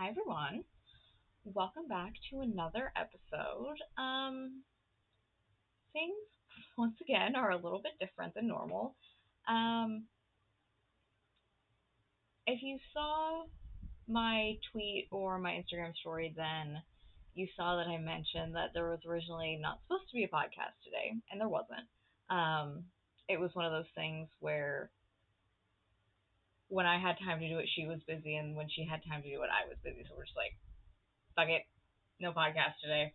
Hi everyone. Welcome back to another episode. Things once again are a little bit different than normal. Um, if you saw my tweet or my Instagram story, then you saw that I mentioned that there was originally not supposed to be a podcast today, and there wasn't. It was one of those things where when I had time to do it, she was busy, and when she had time to do it, I was busy. So we're just like, fuck it, no podcast today.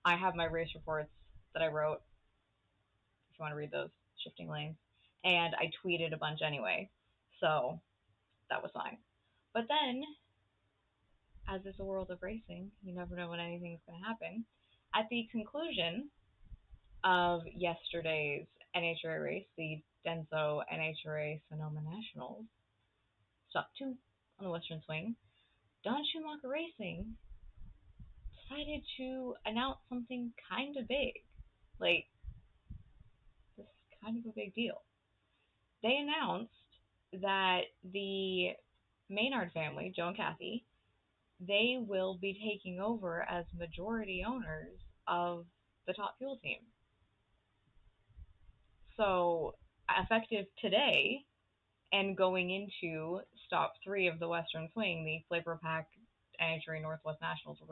I have my race reports that I wrote, if you want to read those, shifting lanes. And I tweeted a bunch anyway, so that was fine. But then, as is the world of racing, you never know when anything's going to happen. At the conclusion of yesterday's NHRA race, the Denso NHRA Sonoma Nationals, stop 2 on the Western Swing, Don Schumacher Racing decided to announce something kind of big. Like, this is kind of a big deal. They announced that the Maynard family, Joe and Kathy, they will be taking over as majority owners of the Top Fuel team. So, effective today and going into stop 3 of the Western Swing, the Flavor Pack NHRA Northwest Nationals, or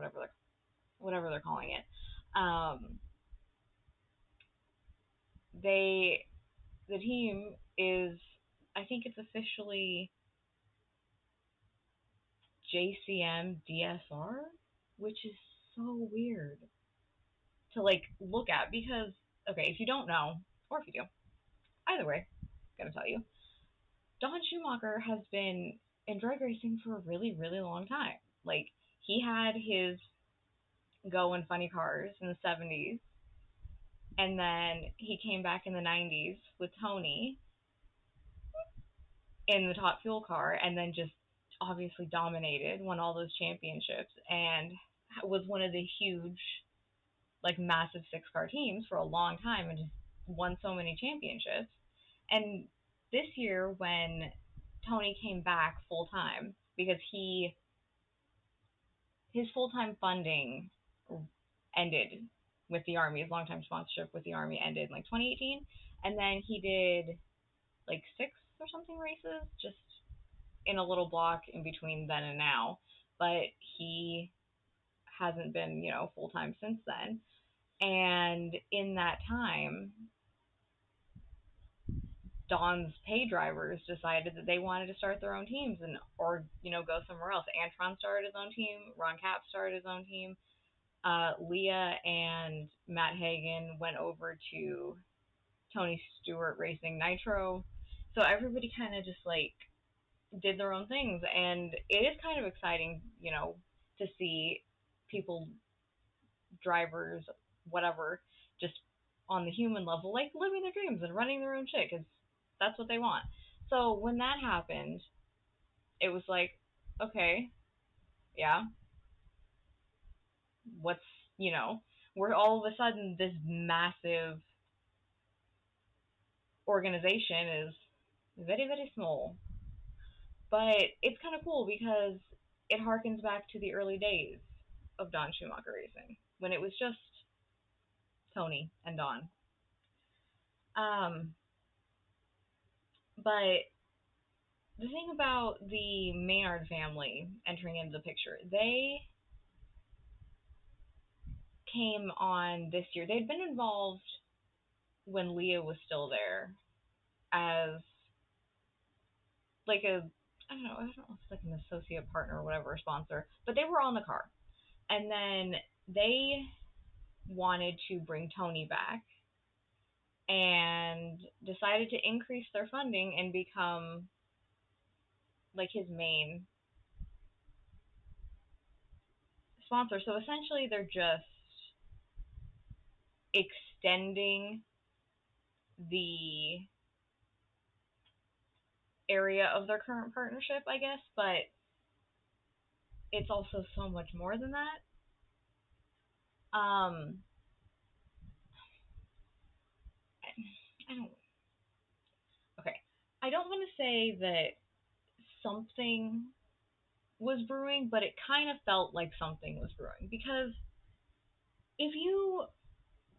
whatever they're calling it, the team is, I think it's officially JCM DSR, which is so weird to look at because, okay, if you don't know, or if you do, either way, I'm gonna tell you, Don Schumacher has been in drag racing for a really, really long time. Like, he had his go in funny cars in the 70s, and then he came back in the 90s with Tony in the Top Fuel car, and then just obviously dominated, won all those championships, and was one of the huge, massive 6-car teams for a long time, and just won so many championships. And this year, when Tony came back full time, because his full time funding ended with the Army, his long-time sponsorship with the Army ended in 2018, and then he did 6 or something races just in a little block in between then and now, but he hasn't been, full-time since then. And in that time, Don's pay drivers decided that they wanted to start their own teams or go somewhere else. Antron started his own team. Ron Capps started his own team. Leah and Matt Hagan went over to Tony Stewart Racing Nitro. So everybody kind of just did their own things, and it is kind of exciting, to see people, drivers, whatever, just on the human level, living their dreams and running their own shit, because that's what they want. So when that happened, it was okay, yeah, what's, we're all of a sudden this massive organization is very, very small. But it's kind of cool because it harkens back to the early days of Don Schumacher Racing, when it was just Tony and Don. But the thing about the Maynard family entering into the picture, they came on this year. They'd been involved when Leah was still there as I don't know if it's an associate partner or whatever, sponsor, but they were on the car. And then they wanted to bring Tony back and decided to increase their funding and become his main sponsor. So essentially they're just extending the area of their current partnership, I guess, but it's also so much more than that. I don't. Okay, I don't want to say that something was brewing, but it kind of felt like something was brewing. Because if you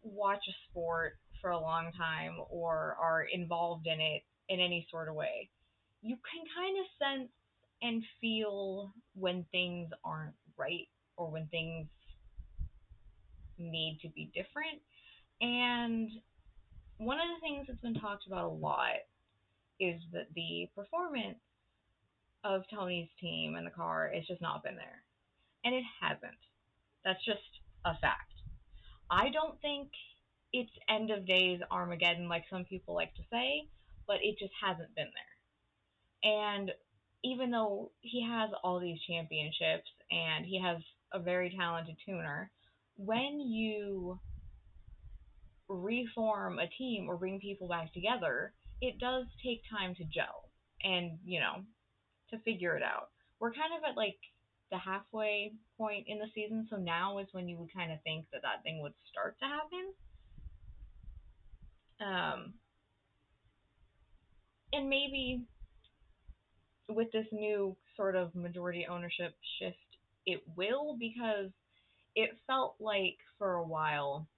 watch a sport for a long time or are involved in it in any sort of way, you can kind of sense and feel when things aren't right or when things need to be different. And one of the things that's been talked about a lot is that the performance of Tony's team and the car has just not been there. And it hasn't. That's just a fact. I don't think it's end of days Armageddon like some people like to say, but it just hasn't been there. And even though he has all these championships and he has a very talented tuner, when you reform a team or bring people back together, it does take time to gel and, to figure it out. We're kind of at like the halfway point in the season, so now is when you would kind of think that that thing would start to happen. Um, and maybe with this new sort of majority ownership shift, it will, because it felt like for a while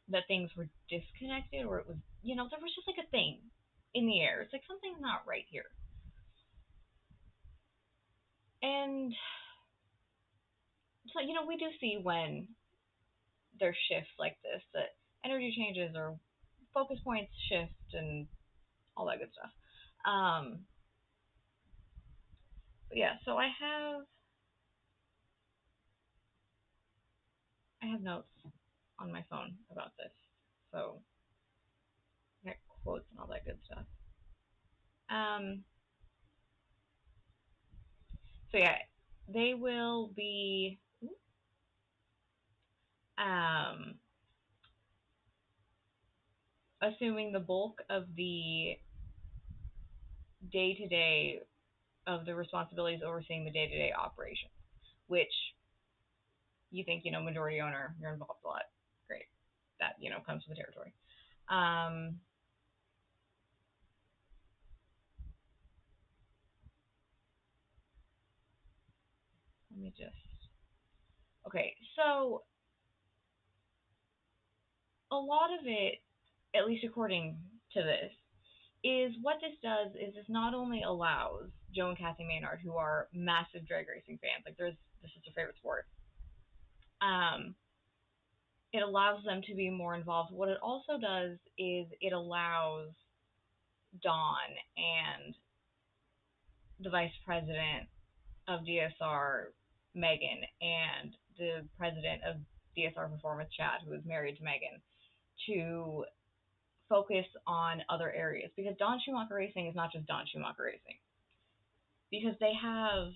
that things were disconnected, or it was, there was just like a thing in the air. It's like something's not right here. And so, we do see when there's shifts like this that energy changes or focus points shift and all that good stuff. But yeah, so I have notes on my phone about this. So I got quotes and all that good stuff. Um, so yeah, they will be um, assuming the bulk of the day-to-day of the responsibilities overseeing the day-to-day operations, which you think, majority owner, you're involved a lot. Great. That, comes with the territory. Let me just... Okay, so a lot of it, at least according to this, is what this does is this not only allows Joe and Kathy Maynard, who are massive drag racing fans, like this is their favorite sport, it allows them to be more involved. What it also does is it allows Don and the vice president of DSR, Megan, and the president of DSR Performance, Chad, who is married to Megan, to focus on other areas. Because Don Schumacher Racing is not just Don Schumacher Racing. Because they have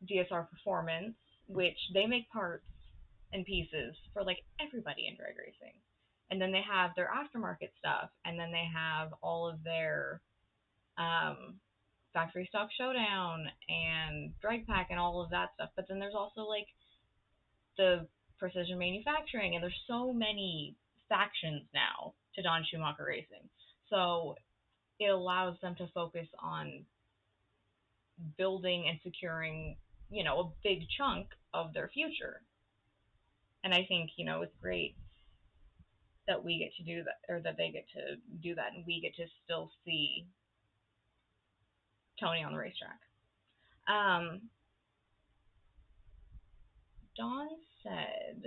DSR Performance, which they make parts and pieces for like everybody in drag racing. And then they have their aftermarket stuff, and then they have all of their factory stock showdown and drag pack and all of that stuff. But then there's also like the precision manufacturing, and there's so many factions now to Don Schumacher Racing. So it allows them to focus on building and securing, a big chunk of their future. And I think, it's great that we get to do that, or that they get to do that, and we get to still see Tony on the racetrack. Don said,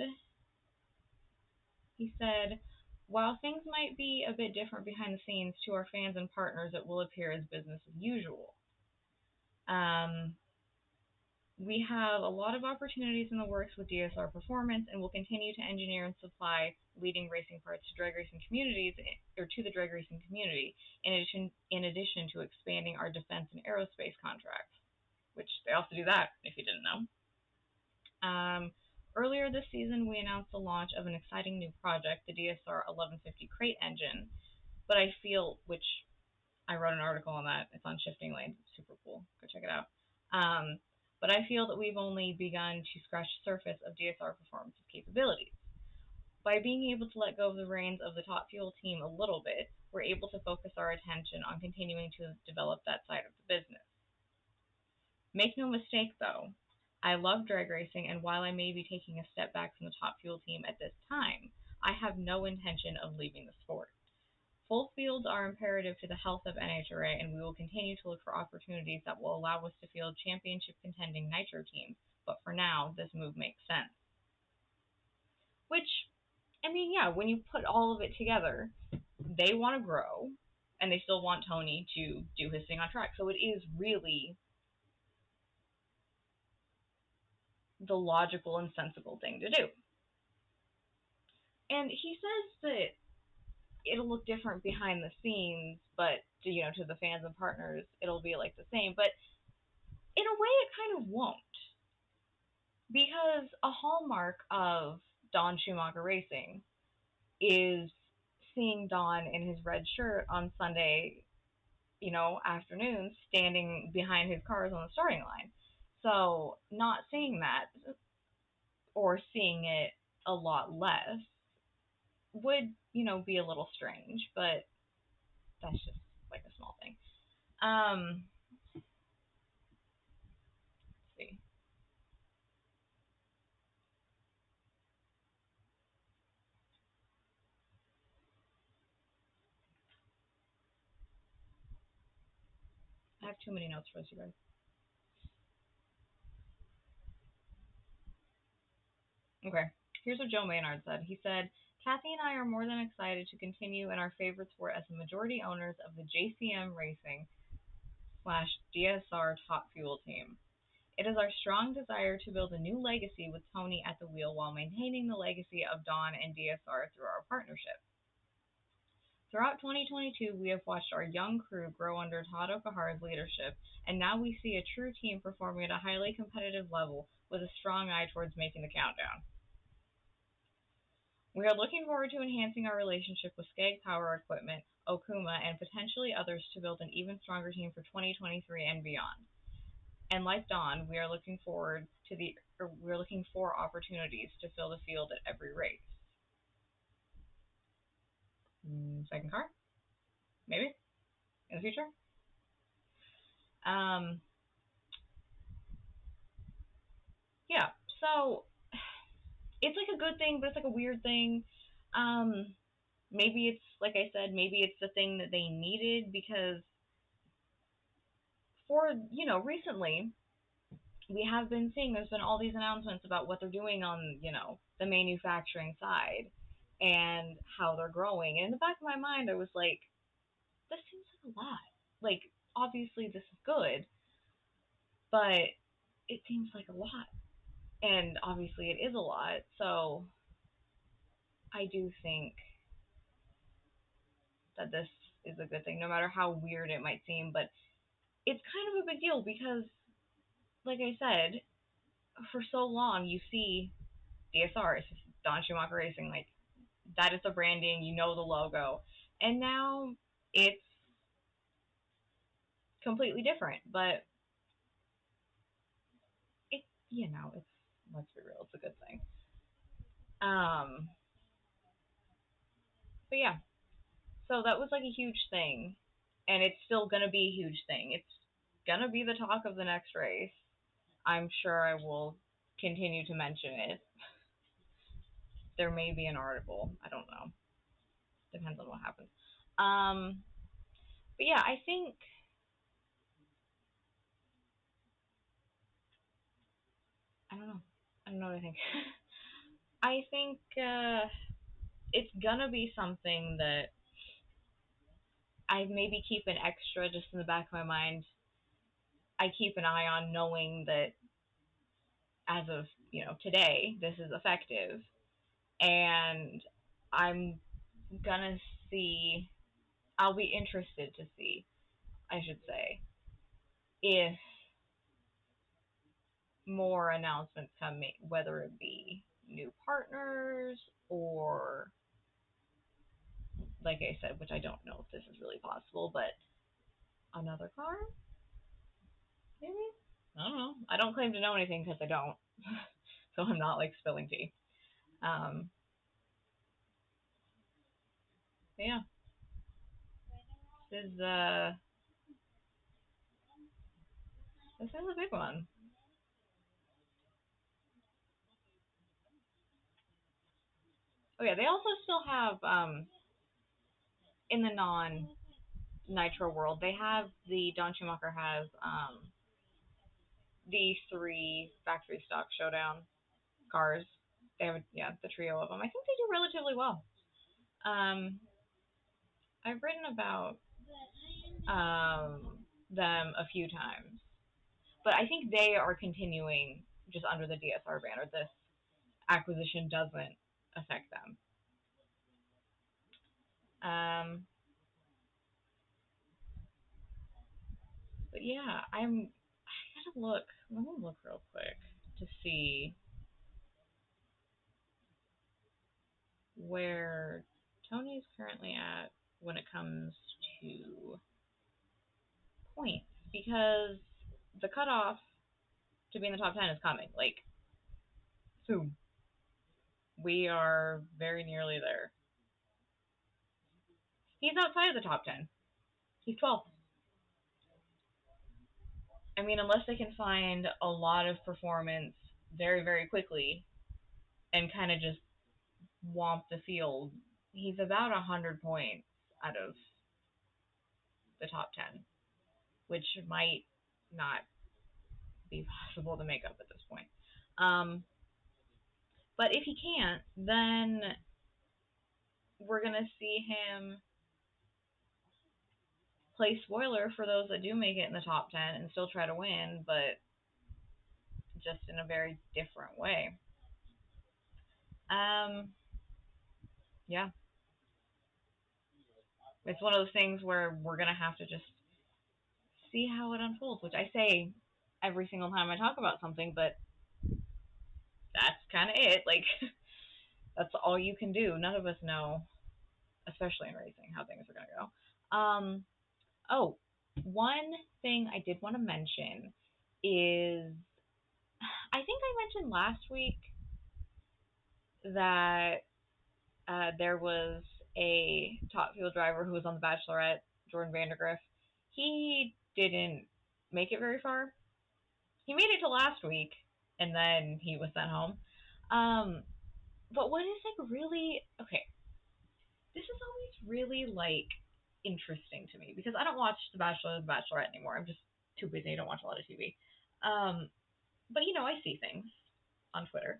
while things might be a bit different behind the scenes, to our fans and partners, it will appear as business as usual. We have a lot of opportunities in the works with DSR Performance, and will continue to engineer and supply leading racing parts to drag racing communities, or to the drag racing community, in addition to expanding our defense and aerospace contracts, which they also do that, if you didn't know. Earlier this season, we announced the launch of an exciting new project, the DSR 1150 crate engine, but I feel, which I wrote an article on that, it's on Shifting Lanes, it's super cool, go check it out. But I feel that we've only begun to scratch the surface of DSR Performance's capabilities. By being able to let go of the reins of the Top Fuel team a little bit, we're able to focus our attention on continuing to develop that side of the business. Make no mistake, though, I love drag racing, and while I may be taking a step back from the Top Fuel team at this time, I have no intention of leaving the sport. Full fields are imperative to the health of NHRA, and we will continue to look for opportunities that will allow us to field championship contending nitro teams, but for now, this move makes sense. Which, I mean, yeah, when you put all of it together, they want to grow, and they still want Tony to do his thing on track. So it is really the logical and sensible thing to do. And he says that it'll look different behind the scenes, but to the fans and partners, it'll be like the same. But in a way, it kind of won't, because a hallmark of Don Schumacher Racing is seeing Don in his red shirt on Sunday, afternoons, standing behind his cars on the starting line. So not seeing that, or seeing it a lot less, would, be a little strange, but that's just like a small thing. Let's see. I have too many notes for this, you guys. Okay, here's what Joe Maynard said. He said, Kathy and I are more than excited to continue in our favorite sport as the majority owners of the JCM Racing / DSR Top Fuel team. It is our strong desire to build a new legacy with Tony at the wheel while maintaining the legacy of Don and DSR through our partnership. Throughout 2022, we have watched our young crew grow under Todd Okahara's leadership, and now we see a true team performing at a highly competitive level with a strong eye towards making the countdown. We are looking forward to enhancing our relationship with Skag Power Equipment, Okuma, and potentially others to build an even stronger team for 2023 and beyond. And like Don, we are looking for opportunities to fill the field at every race. Second car? Maybe? In the future? Yeah, so it's like a good thing, but it's like a weird thing. Maybe it's, like I said, maybe it's the thing that they needed, because for, recently, we have been seeing there's been all these announcements about what they're doing on, the manufacturing side and how they're growing. And in the back of my mind, I was like, this seems like a lot. Like, obviously this is good, but it seems like a lot. And obviously it is a lot. So I do think that this is a good thing, no matter how weird it might seem. But it's kind of a big deal because, like I said, for so long you see DSR, it's just Don Schumacher Racing, like that is the branding, the logo. And now it's completely different, but it's, let's be real, it's a good thing. But yeah, so that was like a huge thing, and it's still gonna be a huge thing. It's gonna be the talk of the next race. I'm sure I will continue to mention it. There may be an article. I don't know. Depends on what happens. But yeah, I think I don't know. I don't know what I think. I think it's gonna be something that I maybe keep an extra just in the back of my mind. I keep an eye on, knowing that as of today, this is effective, and I'm gonna see. I'll be interested to see, I should say, if more announcements come, whether it be new partners or, like I said, which I don't know if this is really possible, but another car, maybe? I don't know. I don't claim to know anything because I don't. So I'm not like spilling tea. Yeah. This is This is a big one. Oh yeah, they also still have in the non Nitro world, they have Don Schumacher has the three factory stock showdown cars. They have the trio of them. I think they do relatively well. Um, I've written about them a few times, but I think they are continuing just under the DSR banner. This acquisition doesn't affect them. Um, but yeah, I gotta look. Let me look real quick to see where Tony's currently at when it comes to points, because the cutoff to be in the top 10 is coming. Like, soon. We are very nearly there. He's outside of the top 10. He's 12th. I mean, unless they can find a lot of performance very, very quickly and kind of just womp the field, he's about 100 points out of the top 10, which might not be possible to make up at this point. But if he can't, then we're going to see him play spoiler for those that do make it in the top 10 and still try to win, but just in a very different way. Yeah. It's one of those things where we're going to have to just see how it unfolds, which I say every single time I talk about something, but that's kind of it. Like, that's all you can do. None of us know, especially in racing, how things are going to go. Oh, one thing I did want to mention is I think I mentioned last week that there was a top fuel driver who was on The Bachelorette, Jordan Vandergriff. He didn't make it very far. He made it to last week, and then he was sent home. But what is like really okay? This is always really like interesting to me because I don't watch The Bachelor or The Bachelorette anymore. I'm just too busy. I don't watch a lot of TV. But I see things on Twitter.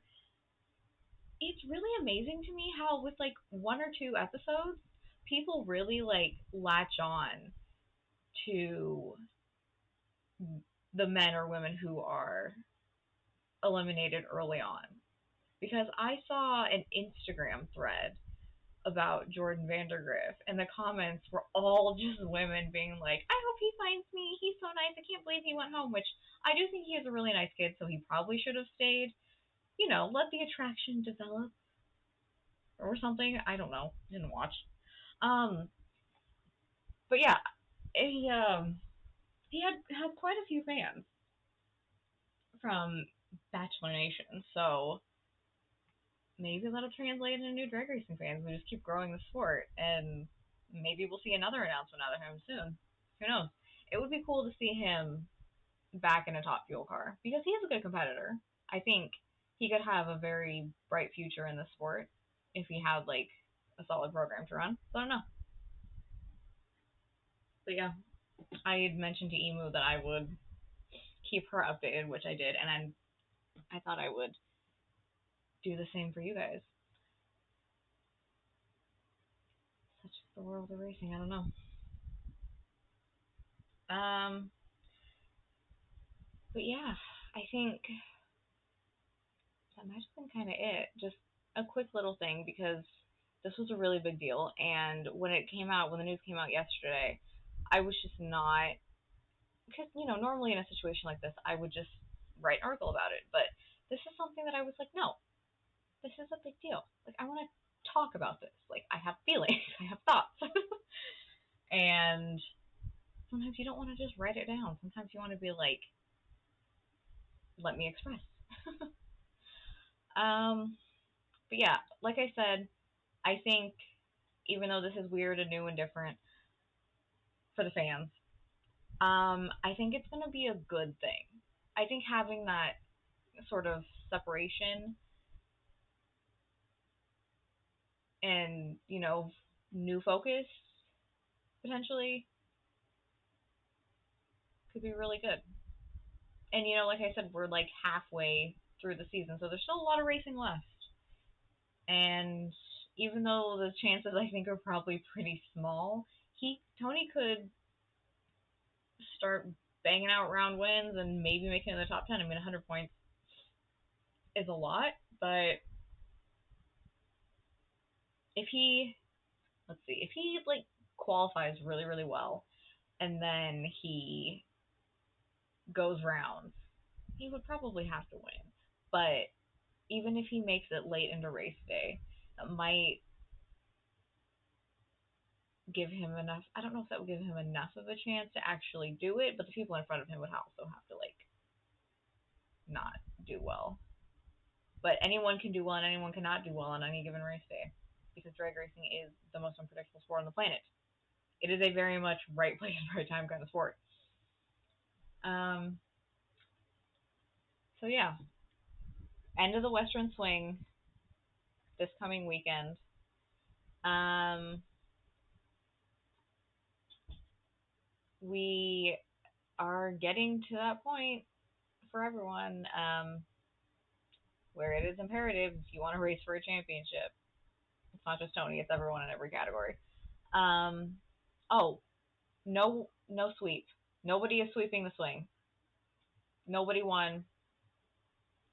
It's really amazing to me how with like one or two episodes, people really like latch on to the men or women who are eliminated early on. Because I saw an Instagram thread about Jordan Vandergriff, and the comments were all just women being like, I hope he finds me. He's so nice. I can't believe he went home, which I do think he is a really nice kid, so he probably should have stayed. Let the attraction develop or something. I don't know. Didn't watch. Um, but yeah, he had quite a few fans from Bachelor Nation, so maybe that'll translate into new drag racing fans. We just keep growing the sport, and maybe we'll see another announcement out of him soon. Who knows? It would be cool to see him back in a top fuel car because he is a good competitor. I think he could have a very bright future in the sport if he had like a solid program to run. So I don't know. But yeah, I had mentioned to Emu that I would keep her updated, which I did, and I thought I would do the same for you guys. Such is the world of racing. I don't know. Um, but yeah, I think that might have been kind of it. Just a quick little thing because this was a really big deal, and when the news came out yesterday, I was just not because normally in a situation like this, I would just write an article about it, but this is something that I was like, no, this is a big deal. Like, I want to talk about this. Like, I have feelings, I have thoughts. And sometimes you don't want to just write it down. Sometimes you want to be like, let me express. But yeah, like I said, I think even though this is weird and new and different for the fans, I think it's going to be a good thing. I think having that sort of separation and, new focus potentially could be really good. And, like I said, we're like halfway through the season, so there's still a lot of racing left. And even though the chances I think are probably pretty small, Tony could start banging out round wins and maybe making it in the top 10. I mean, 100 points is a lot, but if he, let's see, if he like qualifies really, really well and then he goes rounds, he would probably have to win. But even if he makes it late into race day, that might give him enough. I don't know if that would give him enough of a chance to actually do it, but the people in front of him would also have to like not do well. But anyone can do well and anyone cannot do well on any given race day, because drag racing is the most unpredictable sport on the planet. It is a very much right place, right time kind of sport. So yeah, end of the Western Swing this coming weekend. We are getting to that point for everyone where it is imperative if you want to race for a championship. It's not just Tony; it's everyone in every category. Oh, no sweep. Nobody is sweeping the swing. Nobody won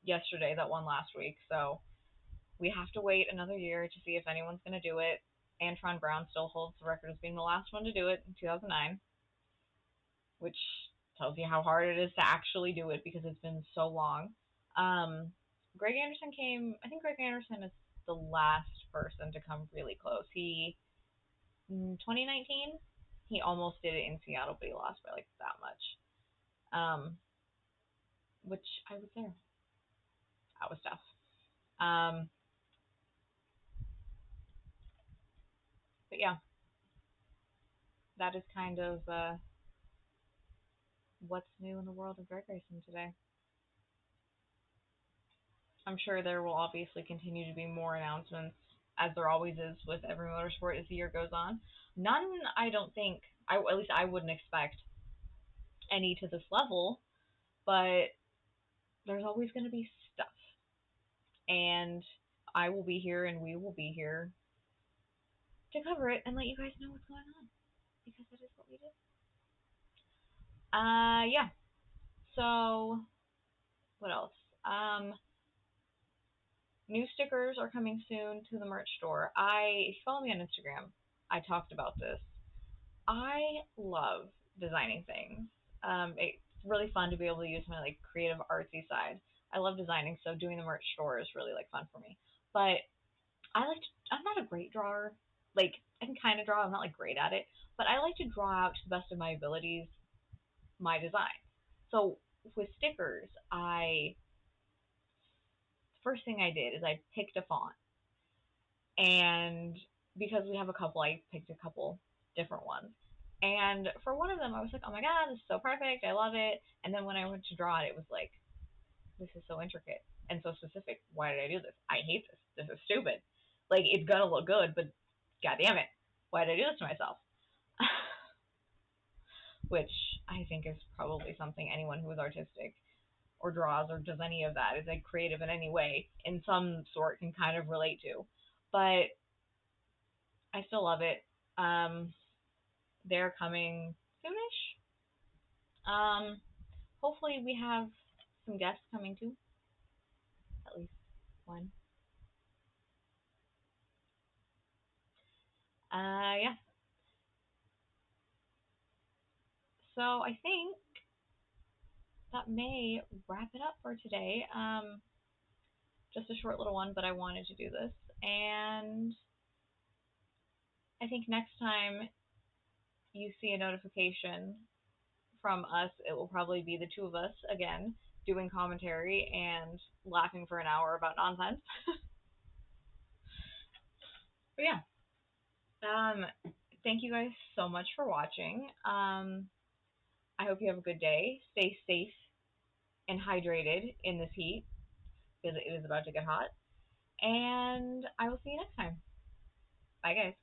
yesterday that won last week, so we have to wait another year to see if anyone's going to do it. Antron Brown still holds the record as being the last one to do it in 2009, which tells you how hard it is to actually do it because it's been so long. Greg Anderson I think Greg Anderson is the last person to come really close. In 2019, he almost did it in Seattle, but he lost by like that much. Which I was there. That was tough. But yeah, that is kind of what's new in the world of drag racing today. I'm sure there will obviously continue to be more announcements, as there always is with every motorsport as the year goes on. None, I don't think, at least I wouldn't expect any to this level, but there's always going to be stuff. And I will be here and we will be here to cover it and let you guys know what's going on, because that is what we do. Yeah. So, what else? New stickers are coming soon to the merch store. If you follow me on Instagram, I talked about this. I love designing things. It's really fun to be able to use my like creative artsy side. I love designing, so doing the merch store is really like fun for me. But I'm not a great drawer. Like, I can kind of draw. I'm not like great at it, but I like to draw out to the best of my abilities my design. So with stickers, first thing I did is I picked a font, and because we have a couple, I picked a couple different ones. And for one of them, I was like, oh my god, this is so perfect. I love it. And then when I went to draw it, it was like, this is so intricate and so specific. Why did I do this? I hate this. This is stupid. Like, it's gonna look good, but god damn it. Why did I do this to myself? Which I think is probably something anyone who is artistic or draws or does any of that, is like creative in any way, in some sort, can kind of relate to. But I still love it. They're coming soonish. Hopefully we have some guests coming too. At least one. Yeah. So I think that may wrap it up for today. Just a short little one, but I wanted to do this. And I think next time you see a notification from us, it will probably be the two of us again doing commentary and laughing for an hour about nonsense. But yeah, thank you guys so much for watching. I I hope you have a good day. Stay safe and hydrated in this heat because it is about to get hot. And I will see you next time. Bye, guys.